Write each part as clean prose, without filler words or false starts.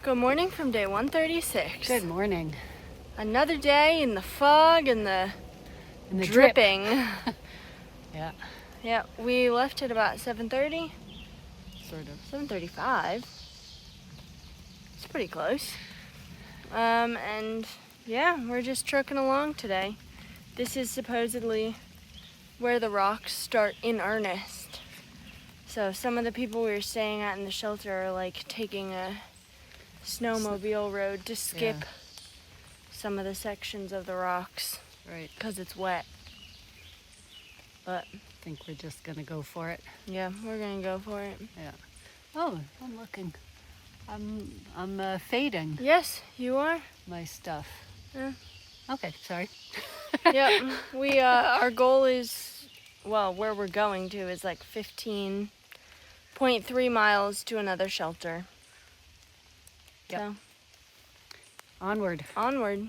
Good morning from day 136. Good morning. Another day in the fog and the drip. dripping. Yeah, Yeah, we left at about 7:30, sort of. 7:35. It's pretty close. And yeah, we're just trucking along today. This is supposedly where the rocks start in earnest. So some of the people we were staying at in the shelter are like taking a snowmobile road to skip some of the sections of the rocks. Right. Because it's wet. But I think we're just gonna go for it. yeah, we're gonna go for it. Yeah. Oh, I'm looking. I'm fading Yes, you are. my stuff. Yeah. Okay, sorry. Yep. We our goal is, well, where we're going to is like 15.3 miles to another shelter. Yep. So Onward. onward.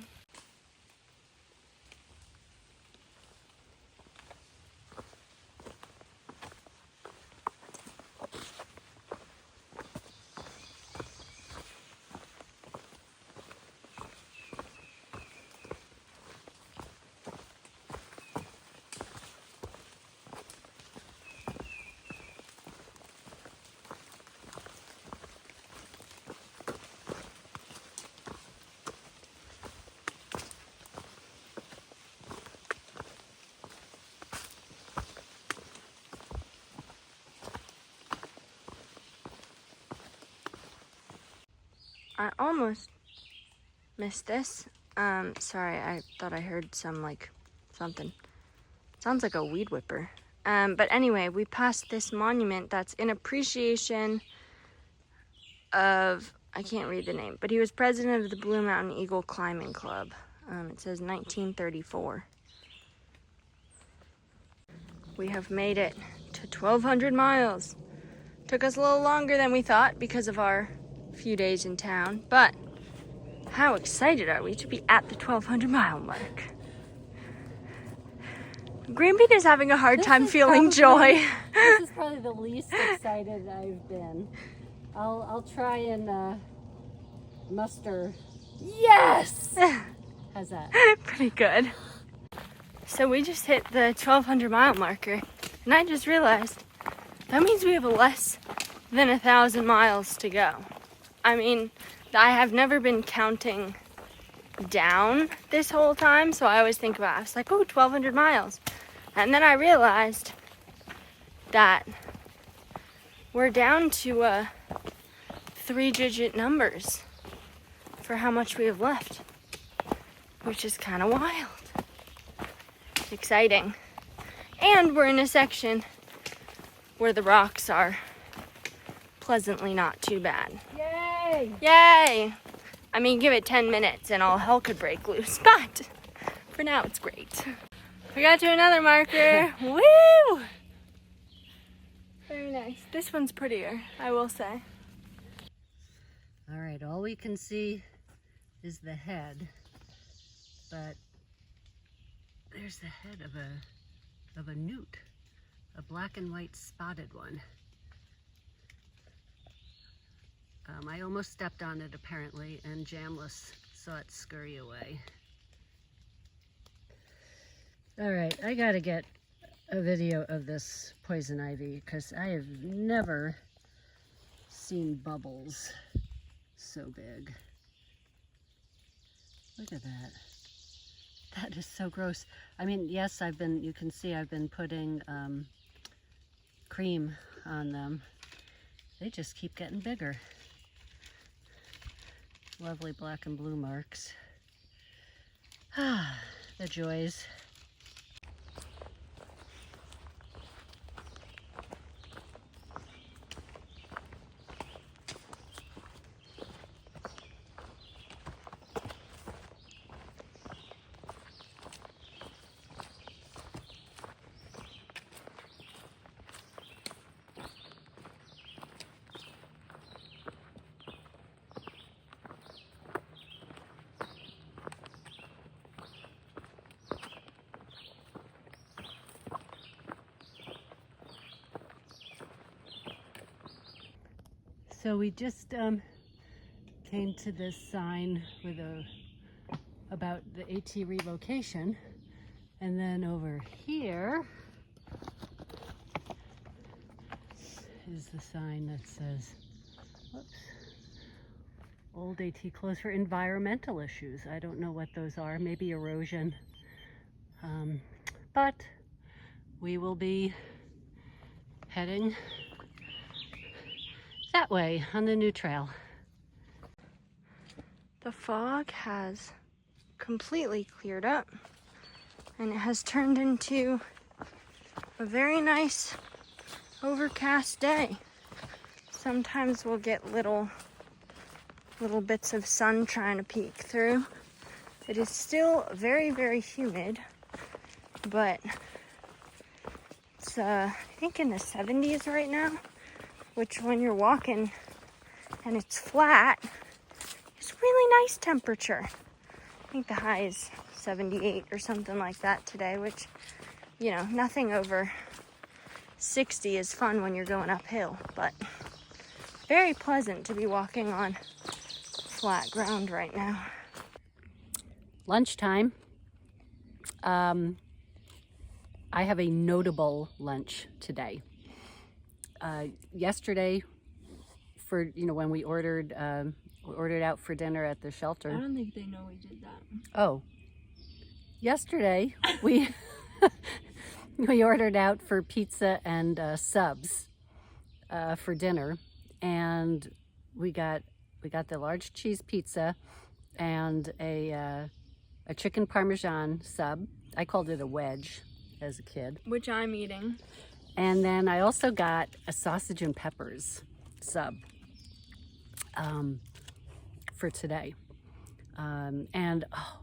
I almost missed this. Sorry, I thought I heard something. Sounds like a weed whipper. But anyway, we passed this monument that's in appreciation of, I can't read the name, but he was president of the Blue Mountain Eagle Climbing Club. It says 1934. We have made it to 1,200 miles. Took us a little longer than we thought because of our few days in town, but how excited are we to be at the 1,200 mile mark? Greenbean is having a hard time feeling joy. This is probably the least excited I've been. I'll try and muster. Yes! How's that? Pretty good. So we just hit the 1,200 mile marker, and I just realized that means we have less than 1,000 miles to go. I mean, I have never been counting down this whole time, so I always think about, I was like, oh, 1,200 miles. And then I realized that we're down to 3-digit numbers for how much we have left, which is kind of wild. Exciting. And we're in a section where the rocks are pleasantly not too bad. Yay! Yay! I mean, give it 10 minutes and all hell could break loose, but for now it's great. We got to another marker. Woo! Very nice. This one's prettier, I will say. All right, all we can see is the head, but there's the head of a newt, a black and white spotted one. I almost stepped on it apparently, and Jamless saw it scurry away. All right, I gotta get a video of this poison ivy because I have never seen bubbles so big. Look at that. That is so gross. I mean, yes, you can see I've been putting cream on them. They just keep getting bigger. Lovely black and blue marks. Ah, the joys. So we just came to this sign with about the AT relocation, and then over here is the sign that says, whoops, old AT closed for environmental issues. I don't know what those are, maybe erosion. But we will be heading that way on the new trail. The fog has completely cleared up and it has turned into a very nice overcast day. Sometimes we'll get little bits of sun trying to peek through. It is still very, very humid, but it's I think in the 70s right now, which when you're walking and it's flat, it's really nice temperature. I think the high is 78 or something like that today, which, you know, nothing over 60 is fun when you're going uphill, but very pleasant to be walking on flat ground right now. Lunchtime. I have a notable lunch today. Yesterday, for when we ordered out for dinner at the shelter. I don't think they know we did that. Oh, yesterday we we ordered out for pizza and subs for dinner, and we got the large cheese pizza and a chicken parmesan sub. I called it a wedge as a kid. Which I'm eating. And then I also got a sausage and peppers sub for today. And oh,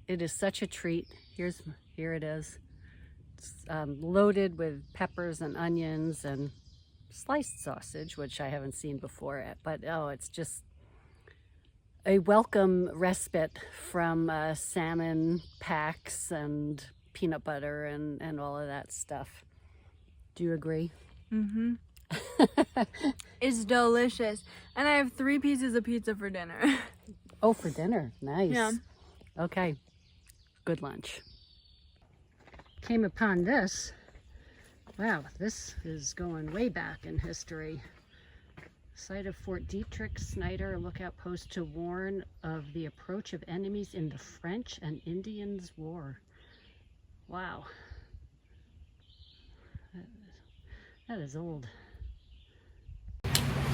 it is such a treat. Here it is. It's loaded with peppers and onions and sliced sausage, which I haven't seen before. But oh, it's just a welcome respite from salmon packs and peanut butter and all of that stuff. Do you agree? Mm-hmm. It's delicious. And I have 3 pieces of pizza for dinner. Oh, for dinner. Nice. Yeah. Okay. Good lunch. Came upon this. Wow, this is going way back in history. Site of Fort Detrick Snyder, lookout post to warn of the approach of enemies in the French and Indians War. Wow. That is old.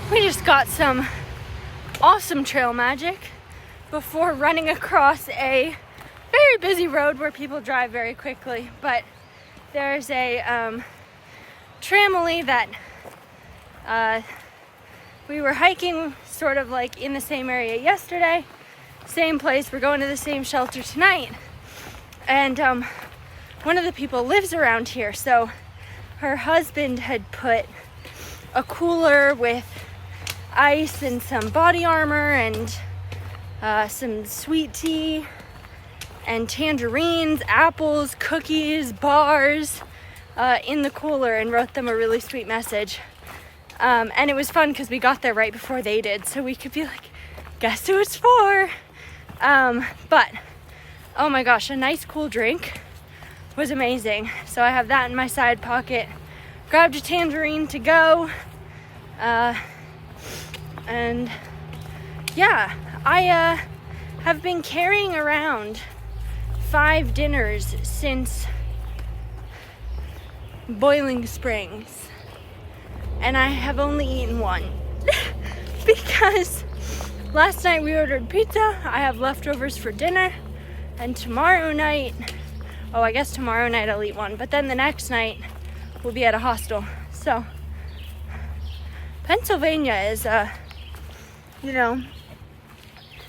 We just got some awesome trail magic before running across a very busy road where people drive very quickly. But there's a tramily that we were hiking sort of like in the same area yesterday, same place. We're going to the same shelter tonight. And one of the people lives around here, so her husband had put a cooler with ice and some body armor and some sweet tea and tangerines, apples, cookies, bars in the cooler, and wrote them a really sweet message. And it was fun because we got there right before they did, so we could be like, guess who it's for? But oh my gosh, a nice cool drink was amazing. So I have that in my side pocket. Grabbed a tangerine to go. And yeah, I have been carrying around 5 dinners since Boiling Springs, and I have only eaten 1 because last night we ordered pizza. I have leftovers for dinner, and tomorrow night, oh, I guess tomorrow night I'll eat 1, but then the next night we'll be at a hostel. So Pennsylvania is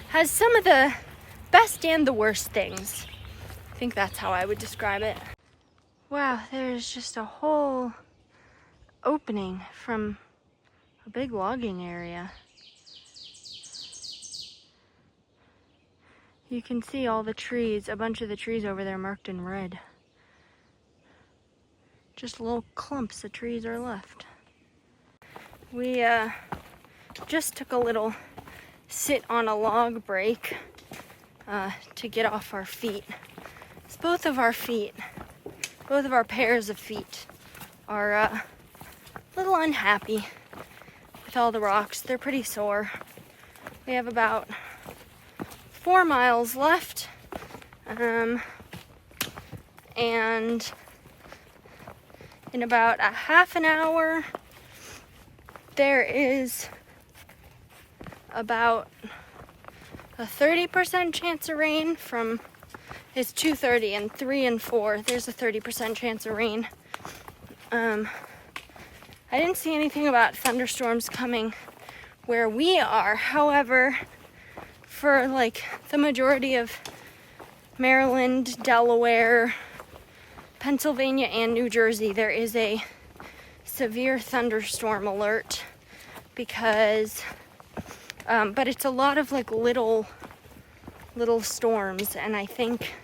has some of the best and the worst things. I think that's how I would describe it. Wow, there's just a whole opening from a big logging area. You can see all the trees, a bunch of the trees over there marked in red. Just little clumps of trees are left. We just took a little sit on a log break to get off our feet. So both of our pairs of feet are a little unhappy with all the rocks. They're pretty sore. We have about 4 miles left, and in about a half an hour, there is about a 30% chance of rain from, it's 2:30, and 3 and 4, there's a 30% chance of rain. I didn't see anything about thunderstorms coming where we are. However, for like the majority of Maryland, Delaware, Pennsylvania, and New Jersey, there is a severe thunderstorm alert because but it's a lot of like little storms, and I think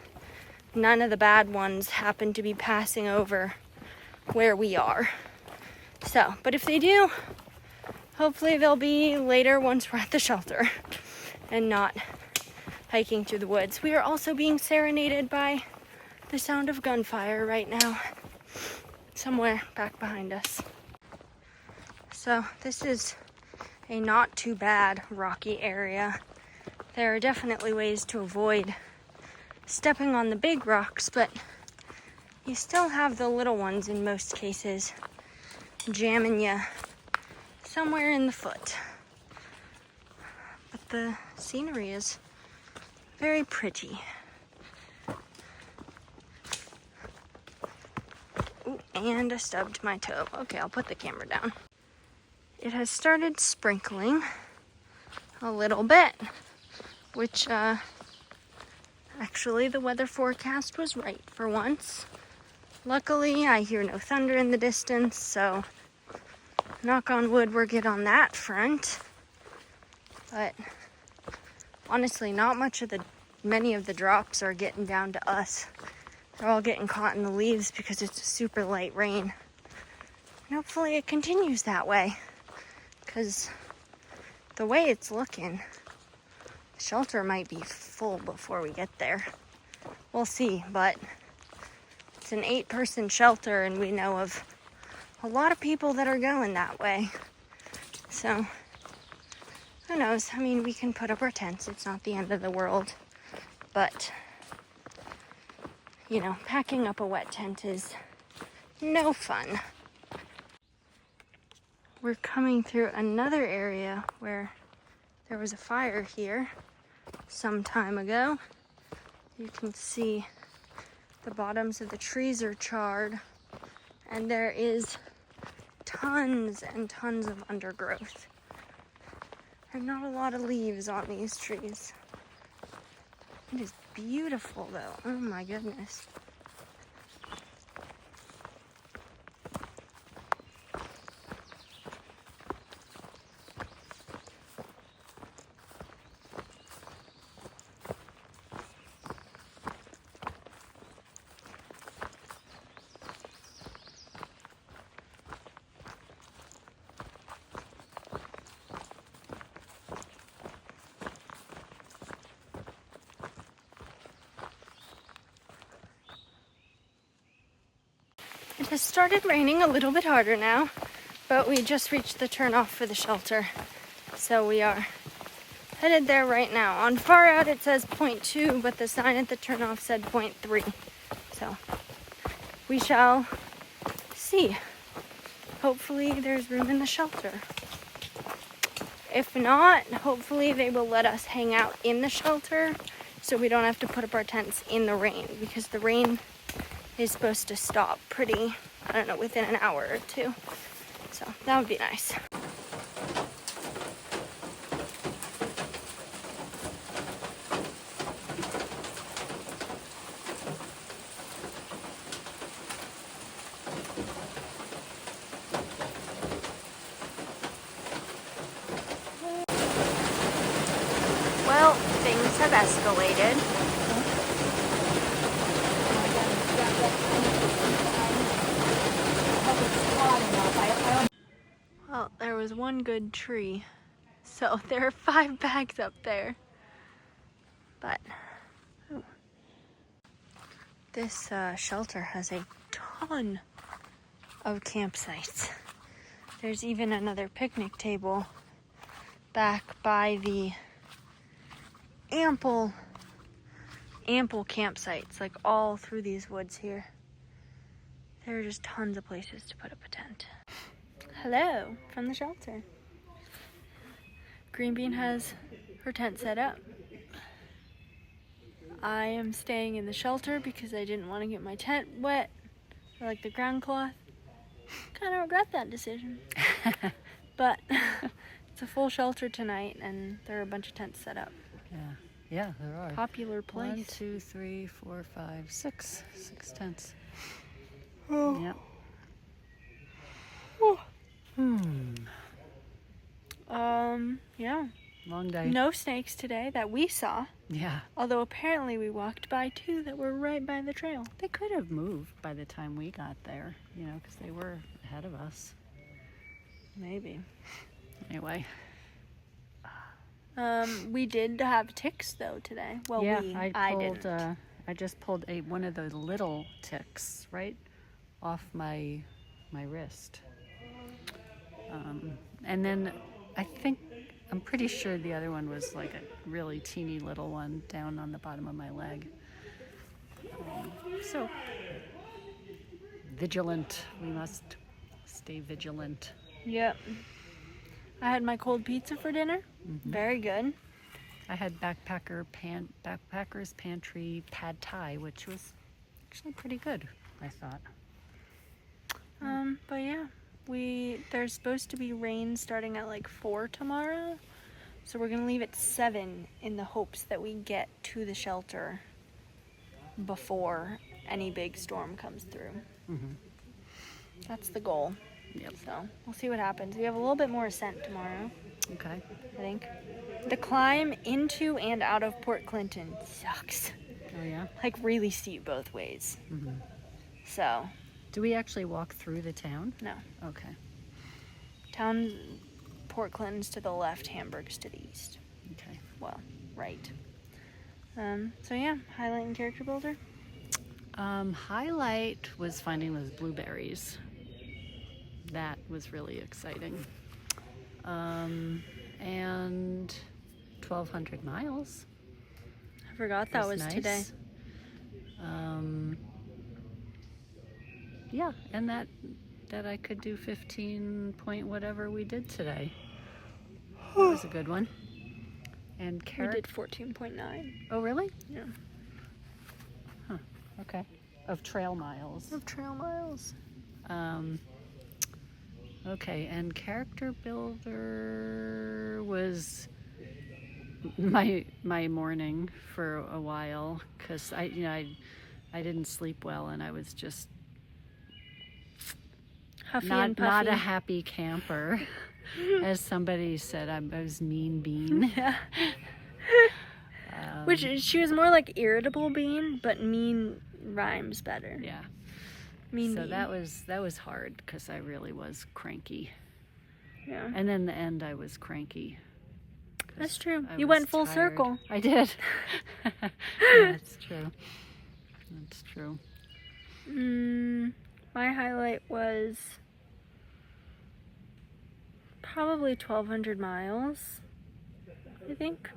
none of the bad ones happen to be passing over where we are. So, but if they do, hopefully they'll be later once we're at the shelter and not hiking through the woods. We are also being serenaded by the sound of gunfire right now, somewhere back behind us. So this is a not too bad rocky area. There are definitely ways to avoid stepping on the big rocks, but you still have the little ones in most cases jamming you somewhere in the foot. But the scenery is very pretty. Ooh, and I stubbed my toe. Okay, I'll put the camera down. It has started sprinkling a little bit, which actually the weather forecast was right for once. Luckily, I hear no thunder in the distance, so knock on wood, we're good on that front. But honestly, not much of many of the drops are getting down to us. They're all getting caught in the leaves because it's a super light rain. And hopefully it continues that way, because the way it's looking, the shelter might be full before we get there. We'll see, but it's an 8-person shelter, and we know of a lot of people that are going that way. So, who knows? I mean, we can put up our tents. It's not the end of the world. But, you know, packing up a wet tent is no fun. We're coming through another area where there was a fire here some time ago. You can see the bottoms of the trees are charred, and there is tons and tons of undergrowth. And not a lot of leaves on these trees. It is beautiful though. Oh my goodness. It has started raining a little bit harder now, but we just reached the turnoff for the shelter. So we are headed there right now. On far out it says 0.2, but the sign at the turnoff said 0.3. So we shall see. Hopefully there's room in the shelter. If not, hopefully they will let us hang out in the shelter so we don't have to put up our tents in the rain, because the rain is supposed to stop pretty, I don't know, within an hour or two. So that would be nice. Well, things have escalated. Well, there was one good tree So there are 5 bags up there. But oh. This shelter has a ton of campsites. There's even another picnic table back by the ample campsites, like all through these woods here. There are just tons of places to put up a tent. Hello from the shelter. Green Bean has her tent set up. I am staying in the shelter because I didn't want to get my tent wet or like the ground cloth. Kind of regret that decision. But it's a full shelter tonight and there are a bunch of tents set up. Yeah, there are. Popular place. 1, 2, 3, 4, 5, 6. 6 tents. Oh. Yep. Oh. Yeah. Long day. No snakes today that we saw. Yeah. Although apparently we walked by 2 that were right by the trail. They could have moved by the time we got there, you know, because they were ahead of us. Maybe. Anyway. We did have ticks though today. Well, yeah, I didn't. I just pulled one of those little ticks right off my wrist. And then I'm pretty sure the other one was like a really teeny little one down on the bottom of my leg. So vigilant. We must stay vigilant. Yep. I had my cold pizza for dinner. Mm-hmm. Very good. I had Backpacker's Pantry Pad Thai, which was actually pretty good, I thought. But yeah, there's supposed to be rain starting at like 4 tomorrow. So we're gonna leave at 7 in the hopes that we get to the shelter before any big storm comes through. Mm-hmm. That's the goal. Yep. So we'll see what happens. We have a little bit more ascent tomorrow. Okay. I think. The climb into and out of Port Clinton sucks. Oh yeah? Like really steep both ways. Mm-hmm. So. Do we actually walk through the town? No. Okay. Town, Port Clinton's to the left, Hamburg's to the east. Okay. Well, right. So yeah, highlight and character builder. Highlight was finding those blueberries. That was really exciting. And 1,200 miles. I forgot that was nice. today. Yeah, and that I could do 15 point whatever we did today. That was a good one. And We did 14.9. Oh, really? Yeah. Huh. Okay. Of trail miles. Of trail miles. Okay, and character builder was my morning for a while because I didn't sleep well and I was just Huffy and puffy. not a happy camper. As somebody said, I was mean bean. Yeah. Which she was more like irritable bean, but mean rhymes better. Yeah. Mean so bean. that was hard because I really was cranky. Yeah. And then the end I was cranky. That's true. I You was went full tired. circle. I did. That's true. That's true. My highlight was probably 1,200 miles, I think.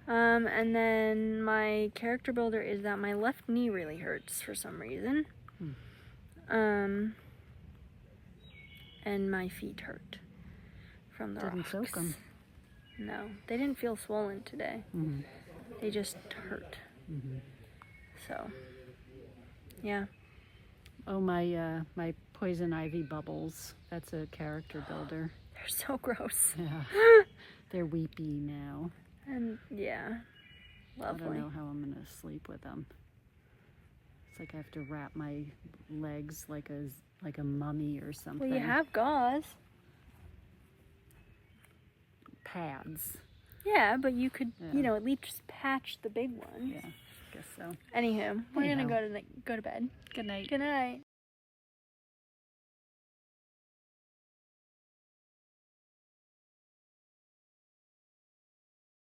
And then my character builder is that my left knee really hurts for some reason. And my feet hurt from the Didn't rocks. soak 'em. No, they didn't feel swollen today. Mm-hmm. They just hurt. Mm-hmm. So, yeah. Oh, my poison ivy bubbles. That's a character builder. They're so gross. Yeah. They're weepy now. And yeah, lovely. I don't know how I'm gonna sleep with them. It's like I have to wrap my legs like a mummy or something. Well, you have gauze. Pads. Yeah, but you could, at least just patch the big one. Yeah, I guess so. Anywho, we're gonna go to bed. Good night. Good night.